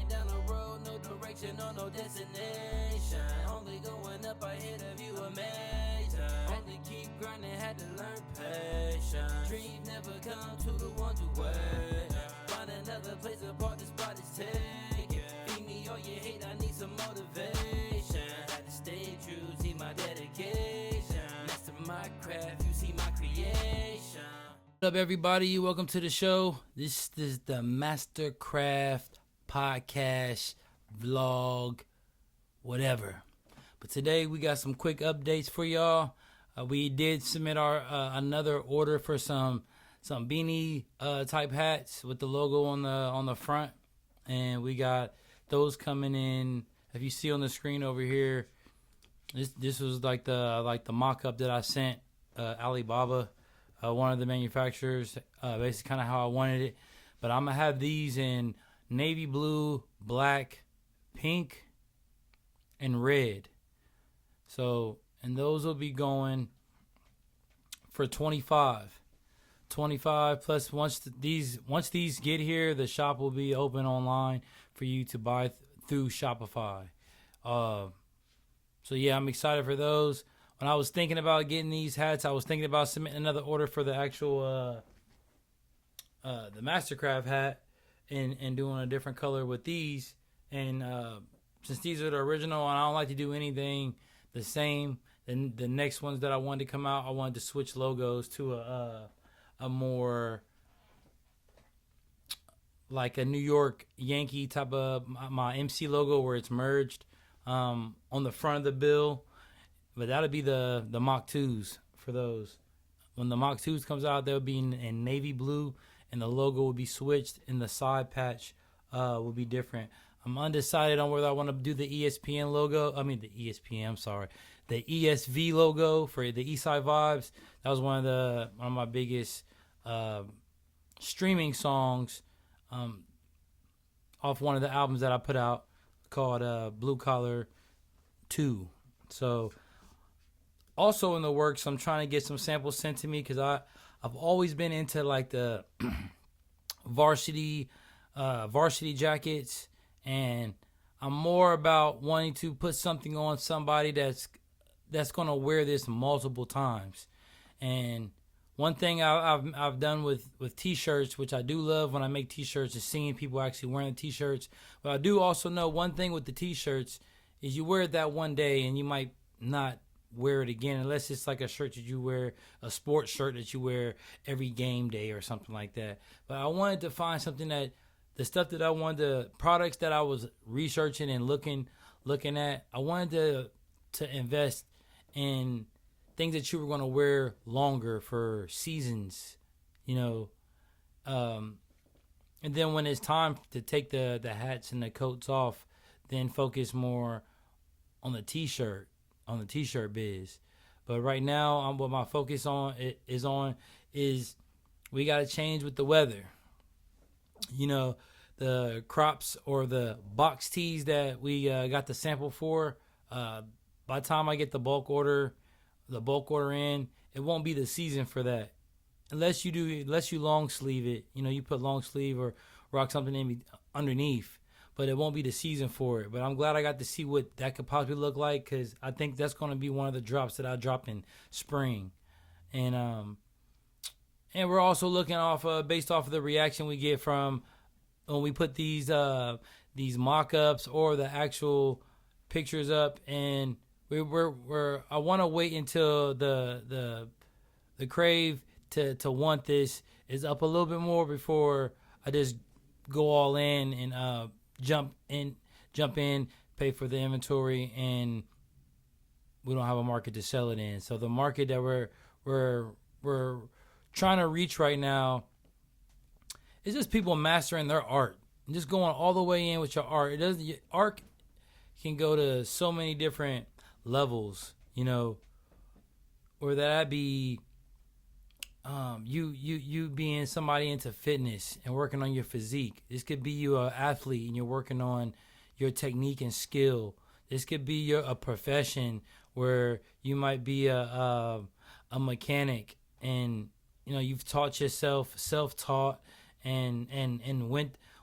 Headed down the road, no direction or no destination. Only going up ahead of you, amazing. Had to keep grinding, had to learn patience. Dreams never come to the ones who wait. Find another place apart, the spot is taken. Feed me all your hate, I need some motivation. Had to stay true, see my dedication. Next to my craft, you see my creation. What up, everybody? Welcome to the show. This is the Mastercraft podcast, vlog, whatever. But today we got some quick updates for y'all. We did submit our another order for some beanie type hats with the logo on the front, and we got those coming in. If you see on the screen over here, this was like the mock-up that I sent Alibaba, one of the manufacturers, basically kind of how I wanted it. But I'm gonna have these in navy blue, black, pink, and red. So, and those will be going for $25 plus. Once these get here, the shop will be open online for you to buy through Shopify. So yeah, I'm excited for those. When I was thinking about getting these hats, I was thinking about submitting another order for the actual the Mastercraft hat and doing a different color with these. And since these are the original and I don't like to do anything the same, then the next ones that I wanted to come out, I wanted to switch logos to a more like a New York Yankee type of my MC logo where it's merged on the front of the bill. But that'll be the Mach 2s for those. When the Mach 2s comes out, they'll be in navy blue, and the logo will be switched, and the side patch will be different. I'm undecided on whether I want to do the ESPN logo. I mean, the ESPN, I'm sorry. The ESV logo for the Eastside Vibes. That was one of my biggest streaming songs off one of the albums that I put out called Blue Collar 2. So, also in the works, I'm trying to get some samples sent to me because I've always been into like the varsity jackets, and I'm more about wanting to put something on somebody that's gonna wear this multiple times. And one thing I've done with t-shirts, which I do love when I make t-shirts, is seeing people actually wearing the t-shirts. But I do also know one thing with the t-shirts is you wear it that one day and you might not wear it again unless it's like a shirt that you wear, a sports shirt that you wear every game day or something like that. But I wanted to find something that the stuff that I wanted, the products that I was researching and looking at, I wanted to invest in things that you were going to wear longer for seasons, you know. And then when it's time to take the hats and the coats off, then focus more on the t-shirt biz. But right now, what my focus is we got to change with the weather. You know, the crops or the box tees that we got the sample for, by the time I get the bulk order in, it won't be the season for that. Unless you long sleeve it, you know, you put long sleeve or rock something in underneath. But it won't be the season for it. But I'm glad I got to see what that could possibly look like, because I think that's going to be one of the drops that I drop in spring. And we're also looking based off of the reaction we get from when we put these mock-ups or the actual pictures up. And I want to wait until the crave to want this is up a little bit more before I just go all in and jump in, pay for the inventory, and we don't have a market to sell it in. So the market that we're trying to reach right now is just people mastering their art and just going all the way in with your art. Your art can go to so many different levels, you know, or that be you being somebody into fitness and working on your physique. This could be you an athlete and you're working on your technique and skill. This could be a profession where you might be a mechanic, and you know you've taught yourself, self-taught, and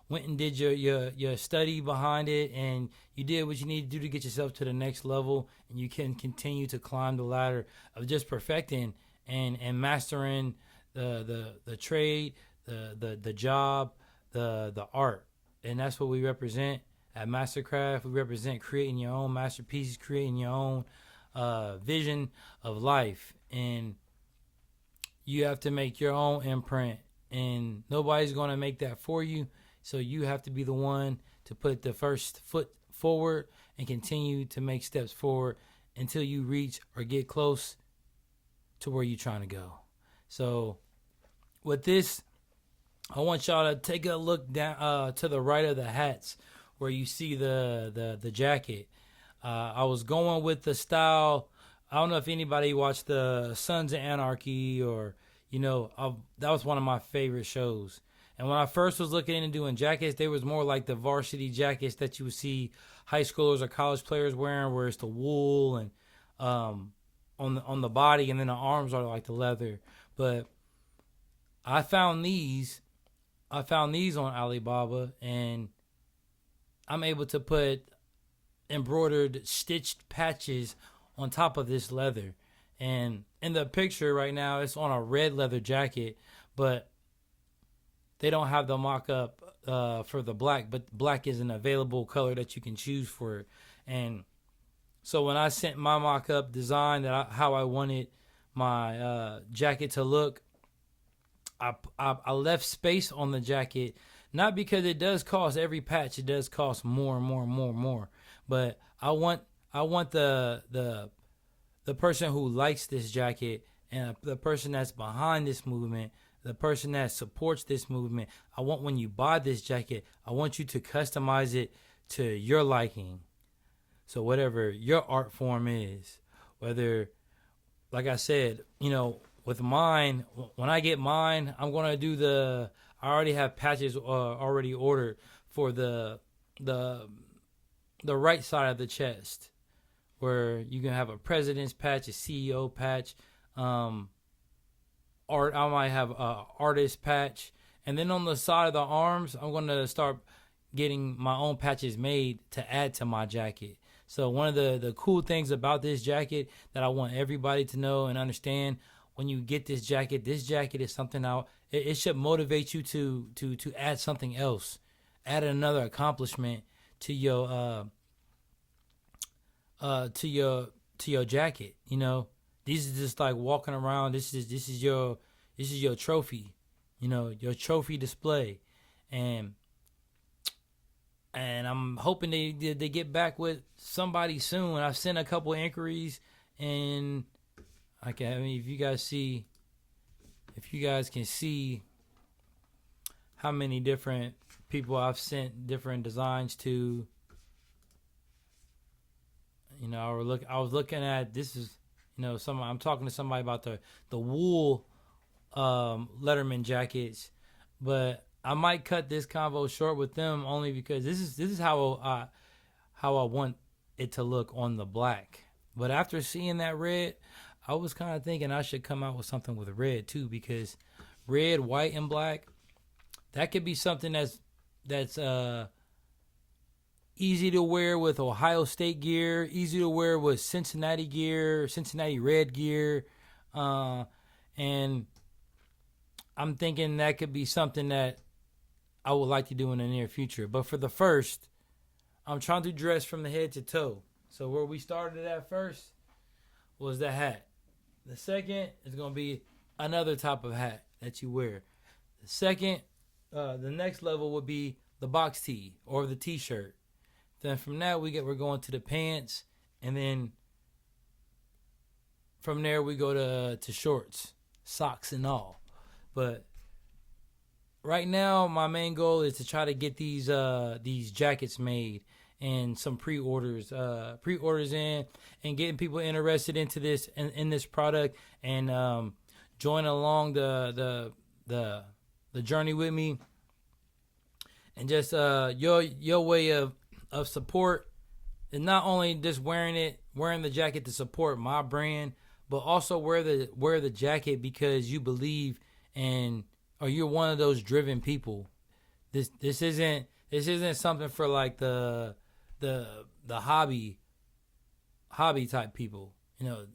went and did your study behind it, and you did what you need to do to get yourself to the next level, and you can continue to climb the ladder of just perfecting and mastering the trade, the job, the art. And that's what we represent at Mastercraft. We represent creating your own masterpieces, creating your own vision of life. And you have to make your own imprint, and nobody's going to make that for you. So you have to be the one to put the first foot forward and continue to make steps forward until you reach or get close to where you're trying to go. So with this, I want y'all to take a look down to the right of the hats where you see the jacket. I was going with the style. I don't know if anybody watched the Sons of Anarchy or, that was one of my favorite shows. And when I first was looking into doing jackets, they was more like the varsity jackets that you would see high schoolers or college players wearing, where it's the wool and on the body, and then the arms are like the leather. But I found these on Alibaba, and I'm able to put embroidered stitched patches on top of this leather. And in the picture right now, it's on a red leather jacket, but they don't have the mock-up for the black, but black is an available color that you can choose for it. And so when I sent my mock-up design how I wanted my jacket to look, I left space on the jacket, not because it does cost, every patch it does cost more and more and more and more, but I want the person who likes this jacket and the person that's behind this movement, the person that supports this movement, I want when you buy this jacket, I want you to customize it to your liking. So whatever your art form is, whether, like I said, with mine, when I get mine, I'm going to do I already have patches already ordered for the right side of the chest, where you can have a president's patch, a CEO patch, art. I might have a artist patch, and then on the side of the arms, I'm going to start getting my own patches made to add to my jacket. So one of the cool things about this jacket that I want everybody to know and understand, when you get this jacket is something out. It should motivate you to add something else, add another accomplishment to your jacket. These is just like walking around. This is your trophy, your trophy display, and I'm hoping they get back with somebody soon. I've sent a couple inquiries, and if you guys can see how many different people I've sent different designs to. I was looking at this is, I'm talking to somebody about the wool Letterman jackets, but I might cut this convo short with them only because this is how I want it to look on the black. But after seeing that red, I was kind of thinking I should come out with something with red too, because red, white, and black, that could be something that's easy to wear with Ohio State gear, easy to wear with Cincinnati gear, Cincinnati red gear, and I'm thinking that could be something that I would like to do in the near future. But for the first, I'm trying to dress from the head to toe. So where we started at first was the hat. The second is going to be another type of hat that you wear. The second, the next level would be the box tee or the t-shirt. Then from that we're going to the pants, and then from there we go to shorts, socks and all. But right now my main goal is to try to get these jackets made and some pre-orders in, and getting people interested into this in this product, and join along the journey with me, and just your way of support is not only just wearing the jacket to support my brand, but also wear the jacket because you believe in, or you're one of those driven people this isn't something for like the hobby type people. You know,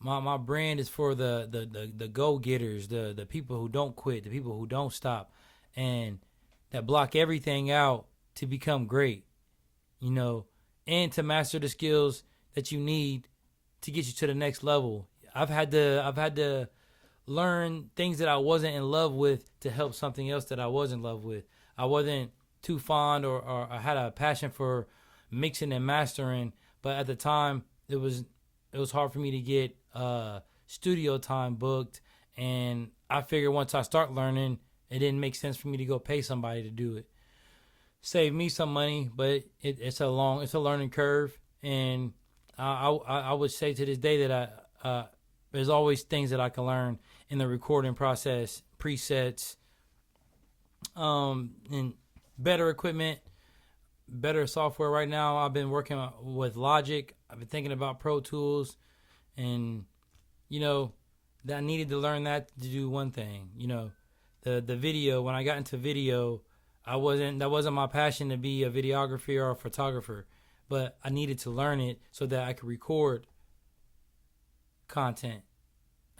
my brand is for the go getters, the people who don't quit, the people who don't stop, and that block everything out to become great. You know, and to master the skills that you need to get you to the next level. I've had to learn things that I wasn't in love with to help something else that I was in love with. I wasn't too fond or I had a passion for mixing and mastering, but at the time it was hard for me to get studio time booked, and I figured once I start learning, it didn't make sense for me to go pay somebody to do it. Save me some money, but it's a learning curve, and I would say to this day that there's always things that I can learn in the recording process, presets, and better equipment, better software. Right now, I've been working with Logic. I've been thinking about Pro Tools, and you know, that I needed to learn that to do one thing. You know, the video. When I got into video, that wasn't my passion to be a videographer or a photographer, but I needed to learn it so that I could record content.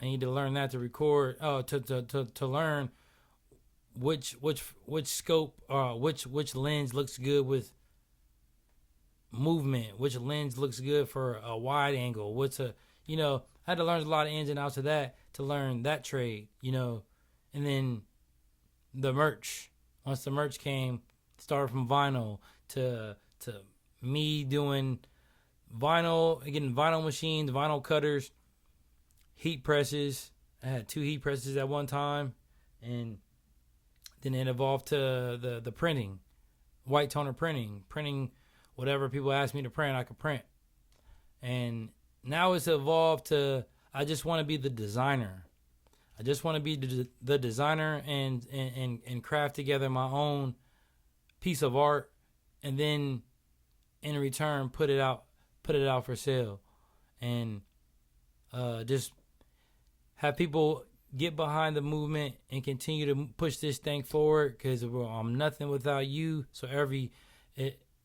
I need to learn that to record. To learn which scope which lens looks good with movement, which lens looks good for a wide angle. I had to learn a lot of ins and outs of that to learn that trade. And then the merch. Once the merch came, started from vinyl to me doing vinyl, getting vinyl machines, vinyl cutters, heat presses. I had 2 heat presses at one time, and then it evolved to the printing, white toner printing whatever people ask me to print, I could print. And now it's evolved to I just want to be the designer. I just want to be the designer and craft together my own piece of art, and then in return put it out for sale, and just have people get behind the movement and continue to push this thing forward, because I'm nothing without you. So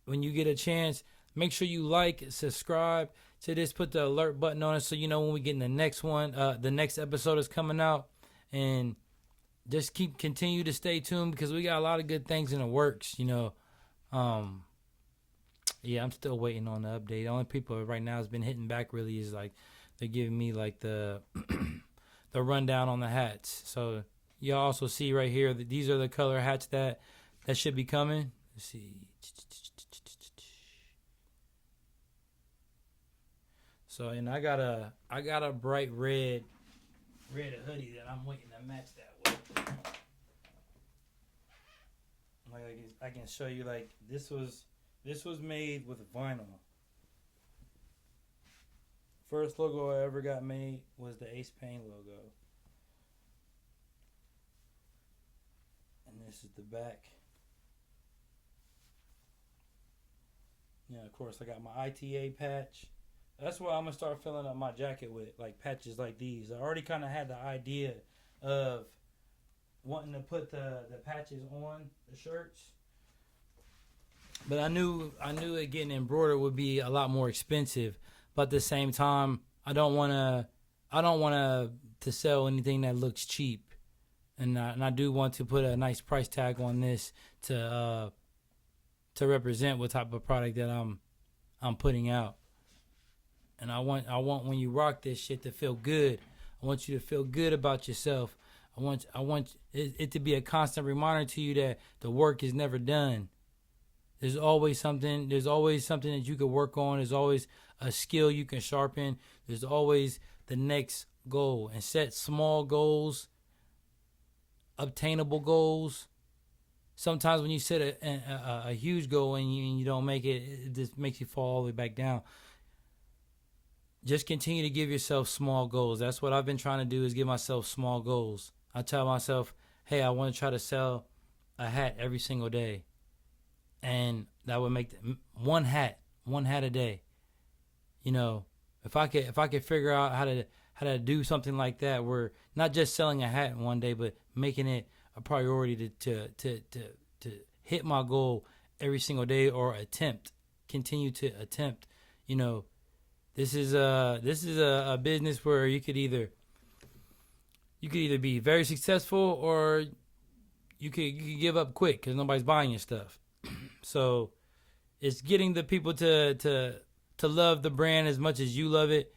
when you get a chance, make sure you like, subscribe to this, put the alert button on it so you know when we get in the next one. The next episode is coming out, and just continue to stay tuned, because we got a lot of good things in the works. I'm still waiting on the update. The only people right now has been hitting back really is like they're giving me like the the rundown on the hats. So y'all also see right here that these are the color hats that should be coming. Let's see. So, and I got a bright red hoodie that I'm waiting to match that with. Like I can show you, like this was made with vinyl. First logo I ever got made was the Ace Pain logo. And this is the back. Of course I got my ITA patch. That's what I'm going to start filling up my jacket with, like patches like these. I already kind of had the idea of wanting to put the patches on the shirts, but I knew it getting embroidered would be a lot more expensive. But at the same time, I don't want to sell anything that looks cheap, and I do want to put a nice price tag on this to represent what type of product that I'm putting out. And I want when you rock this shit to feel good. I want you to feel good about yourself. I want it to be a constant reminder to you that the work is never done. There's always something that you could work on. There's always a skill you can sharpen. There's always the next goal. And set small goals, obtainable goals. Sometimes when you set a huge goal and you don't make it, it just makes you fall all the way back down. Just continue to give yourself small goals. That's what I've been trying to do, is give myself small goals. I tell myself, hey, I want to try to sell a hat every single day. And that would make one hat a day. If I could figure out how to do something like that, where not just selling a hat in one day, but making it a priority to hit my goal every single day, or continue to attempt. You know, this is a business where you could either be very successful, or you could give up quick because nobody's buying your stuff. So it's getting the people to love the brand as much as you love it.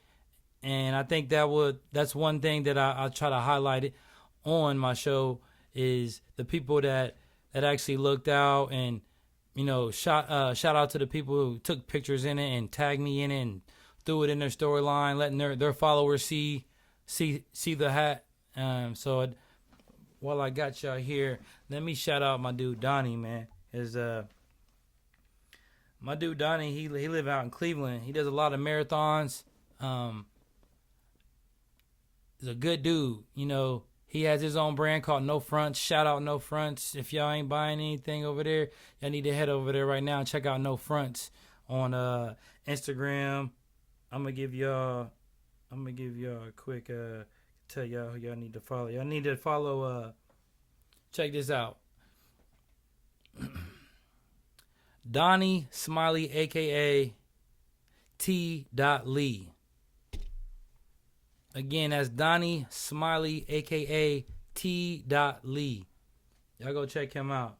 And I think that's one thing that I try to highlight it on my show, is the people that actually looked out, and shout out to the people who took pictures in it and tagged me in it and threw it in their storyline, letting their followers see the hat. So while I got y'all here, let me shout out my dude Donnie, man. My dude Donnie, he live out in Cleveland. He does a lot of marathons. He's a good dude. He has his own brand called No Fronts. Shout out No Fronts. If y'all ain't buying anything over there, y'all need to head over there right now and check out No Fronts on Instagram. I'm gonna give y'all a quick tell y'all who y'all need to follow. Y'all need to follow check this out. Donnie Smiley, aka T. Lee. Again, that's Donnie Smiley, aka T. Lee. Y'all go check him out.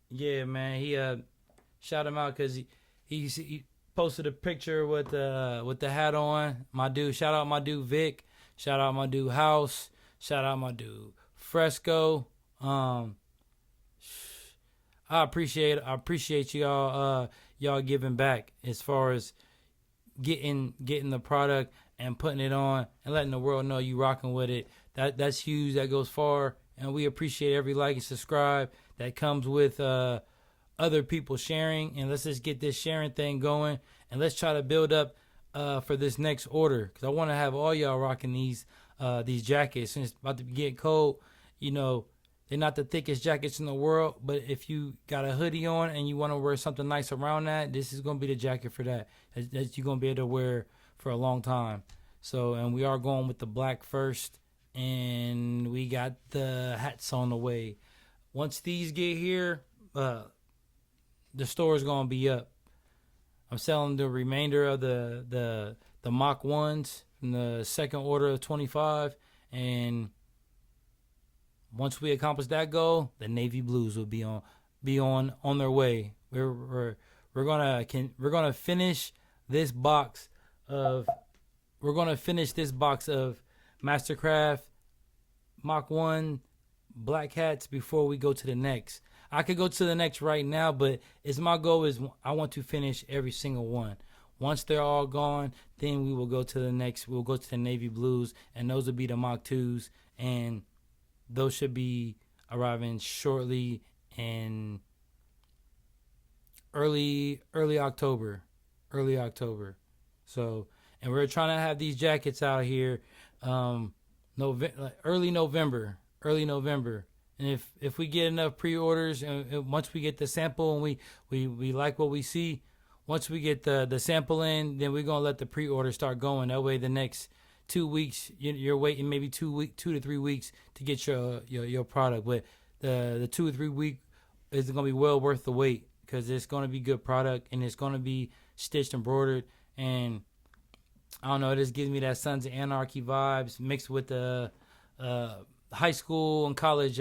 Yeah, man. He shout him out because he posted a picture with the hat on. My dude, shout out my dude Vic. Shout out my dude House. Shout out my dude Fresco. I appreciate y'all giving back as far as getting the product and putting it on and letting the world know you rocking with it. That's huge. That goes far, and we appreciate every like and subscribe that comes with other people sharing. And let's just get this sharing thing going, and let's try to build up for this next order, because I want to have all y'all rocking these jackets. Since it's about to get cold, they're not the thickest jackets in the world, but if you got a hoodie on and you want to wear something nice around that, this is going to be the jacket for that you're going to be able to wear for a long time. So, and we are going with the black first, and we got the hats on the way. Once these get here, the store is going to be up. I'm selling the remainder of the Mach 1s from the second order of 25, and once we accomplish that goal, the navy blues will be on their way. We're gonna finish this box of Mastercraft Mach 1 black hats before we go to the next. I could go to the next right now, but my goal is I want to finish every single one. Once they're all gone, then we will go to the next. We'll go to the navy blues, and those will be the Mach 2s, and those should be arriving shortly in early October. So, and we're trying to have these jackets out here early November. And if we get enough pre-orders, and once we get the sample and we like what we see, once we get the sample in, then we're going to let the pre-order start going. That way the next 2 weeks, you're waiting maybe 2 to 3 weeks to get your product. But the 2 or 3 week is going to be well worth the wait, because it's going to be good product, and it's going to be stitched and embroidered. And I don't know, it just gives me that Sons of Anarchy vibes mixed with the high school and college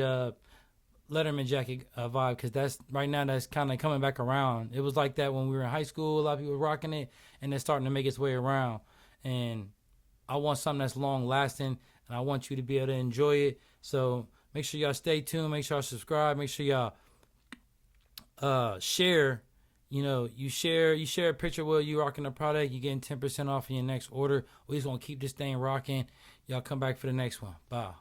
Letterman jacket vibe, because that's kind of coming back around. It was like that when we were in high school. A lot of people were rocking it, and it's starting to make its way around. And I want something that's long lasting, and I want you to be able to enjoy it. So make sure y'all stay tuned. Make sure y'all subscribe. Make sure y'all share. You share a picture while you rocking the product. You're getting 10% off in your next order. We're just gonna keep this thing rocking. Y'all come back for the next one. Bye.